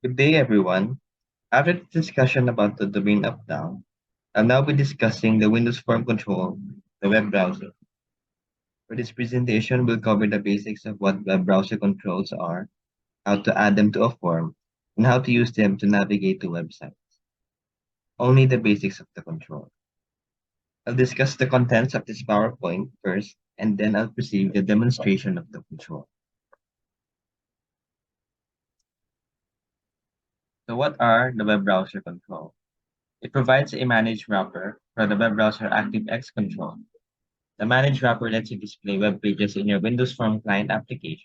Good day, everyone. After the discussion about the domain up-down, I'll now be discussing the Windows Form Control, the web browser. For this presentation, we'll cover the basics of what web browser controls are, how to add them to a form, and how to use them to navigate to websites. Only the basics of the control. I'll discuss the contents of this PowerPoint first, and then I'll proceed with the demonstration of the control. So what are the web browser control? It provides a managed wrapper for the web browser ActiveX control. The Manage wrapper lets you display web pages in your Windows Form client applications.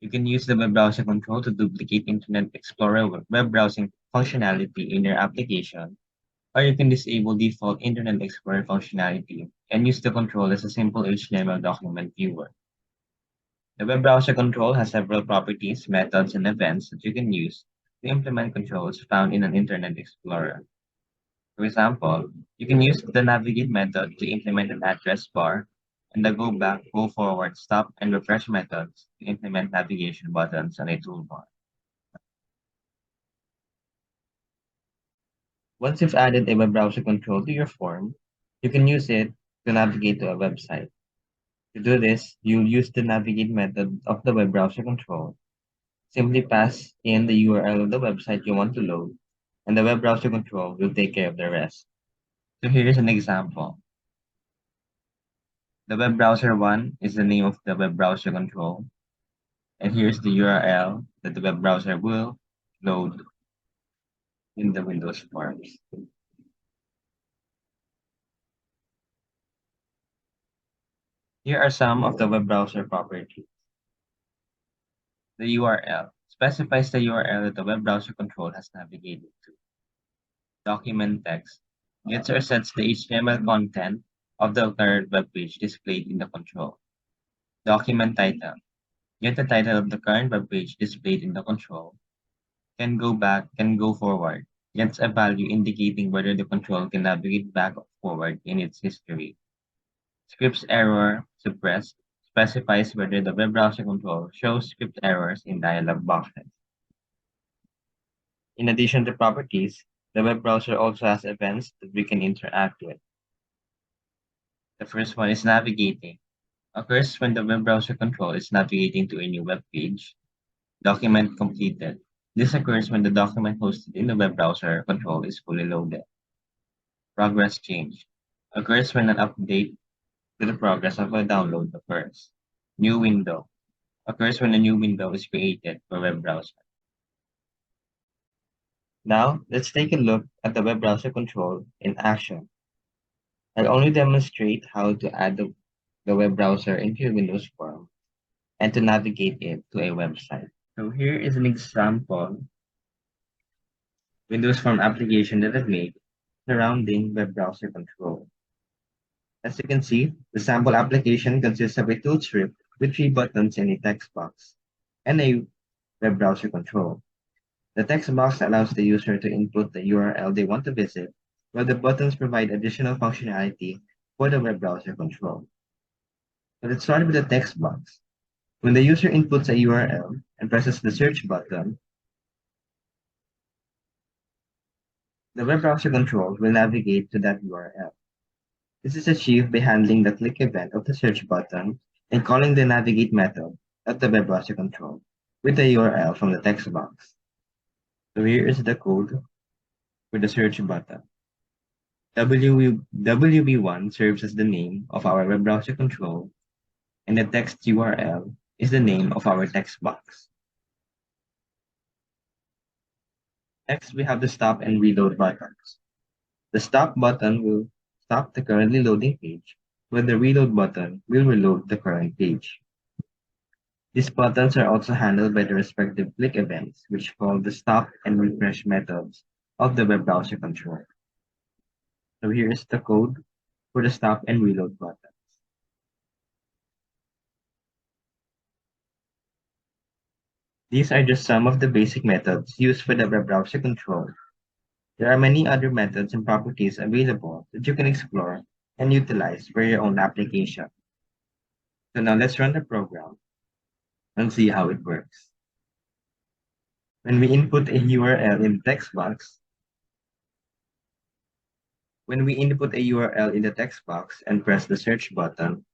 You can use the web browser control to duplicate Internet Explorer web browsing functionality in your application, or you can disable default Internet Explorer functionality and use the control as a simple HTML document viewer. The web browser control has several properties, methods, and events that you can use to implement controls found in an Internet Explorer. For example, you can use the navigate method to implement an address bar and the go back, go forward, stop, and refresh methods to implement navigation buttons on a toolbar. Once you've added a web browser control to your form, you can use it to navigate to a website. To do this, you'll use the navigate method of the web browser control. Simply pass in the URL of the website you want to load, and the web browser control will take care of the rest. So here is an example. The web browser one is the name of the web browser control, and here's the URL that the web browser will load in the Windows forms. Here are some of the web browser properties. The URL specifies the URL that the web browser control has navigated to. Document text gets or sets the HTML content of the current web page displayed in the control. Document title get the title of the current web page displayed in the control. Can go back, can go forward, gets a value indicating whether the control can navigate back or forward in its history. Scripts error suppressed specifies whether the web browser control shows script errors in dialog boxes. In addition to properties, the web browser also has events that we can interact with. The first one is navigating. Occurs when the web browser control is navigating to a new web page. Document completed. This occurs when the document hosted in the web browser control is fully loaded. Progress change. Occurs when an update to the progress of a download occurs. New window. Occurs when a new window is created for web browser. Now, let's take a look at the web browser control in action. I'll only demonstrate how to add the web browser into your Windows form and to navigate it to a website. So here is an example Windows Form application that I've made surrounding web browser control. As you can see, the sample application consists of a tool strip with 3 buttons and a text box, and a web browser control. The text box allows the user to input the URL they want to visit, while the buttons provide additional functionality for the web browser control. So let's start with the text box. When the user inputs a URL and presses the search button, the web browser control will navigate to that URL. This is achieved by handling the click event of the search button and calling the navigate method of the web browser control with the URL from the text box. So here is the code for the search button. WB1 serves as the name of our web browser control, and the text URL is the name of our text box. Next, we have the stop and reload buttons. The stop button will stop the currently loading page, while the reload button will reload the current page. These buttons are also handled by the respective click events, which call the stop and refresh methods of the web browser control. So here is the code for the stop and reload buttons. These are just some of the basic methods used for the web browser control. There are many other methods and properties available that you can explore and utilize for your own application. So now let's run the program and see how it works. When we input a URL in the text box, when we input a URL in the text box and press the search button,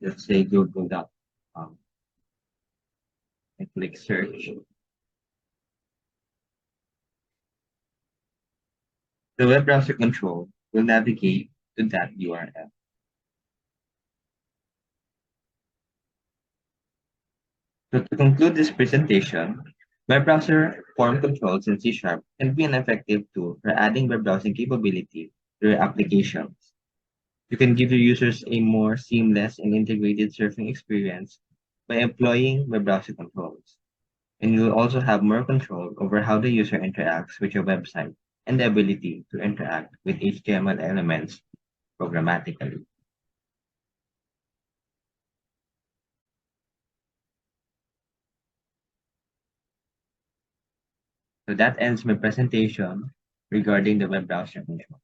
let's say google.com, and click search, the web browser control will navigate to that URL. So to conclude this presentation, web browser form controls in C# can be an effective tool for adding web browsing capability to your applications. You can give your users a more seamless and integrated surfing experience by employing web browser controls. And you'll also have more control over how the user interacts with your website and the ability to interact with HTML elements programmatically. So that ends my presentation regarding the web browser control.